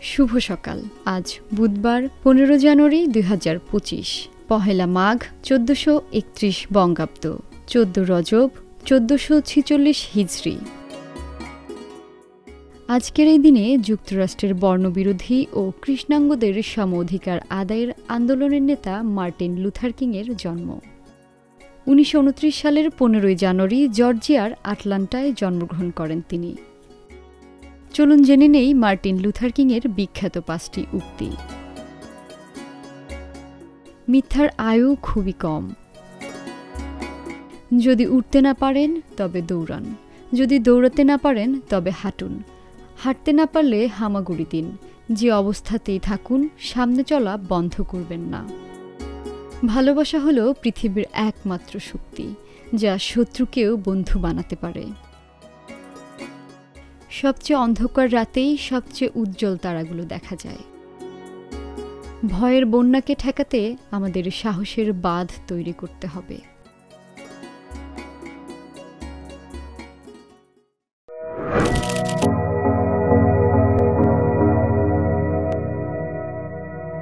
শুভ সকাল। আজ বুধবার 15 জানুয়ারি 2025, পহেলা মাঘ 1431 বঙ্গাব্দ, 14 রজব 1446 হিজরি। আজকের এই দিনে যুক্তরাষ্ট্রের বর্ণবিরোধী ও কৃষ্ণাঙ্গদের সম অধিকার আদায়ের আন্দোলনের নেতা মার্টিন লুথার কিংয়ের জন্ম। 1929 সালের 15 জানুয়ারি জর্জিয়ার আটলান্টায় জন্মগ্রহণ করেন তিনি। চলুন জেনে নেই মার্টিন লুথার কিংয়ের বিখ্যাত 5টি উক্তি। মিথ্যার আয়ু খুবই কম। যদি উঠতে না পারেন তবে দৌড়ান, যদি দৌড়াতে না পারেন তবে হাঁটুন, হাঁটতে না পারলে হামাগুড়ি দিন, যে অবস্থাতেই থাকুন সামনে চলা বন্ধ করবেন না। ভালোবাসা হলো পৃথিবীর একমাত্র শক্তি, যা শত্রুকেও বন্ধু বানাতে পারে। সবচেয়ে অন্ধকার রাতেই সবচেয়ে উজ্জ্বল তারাগুলো দেখা যায়। ভয়ের বন্যাকে ঠেকাতে আমাদের সাহসের বাঁধ তৈরি করতে হবে।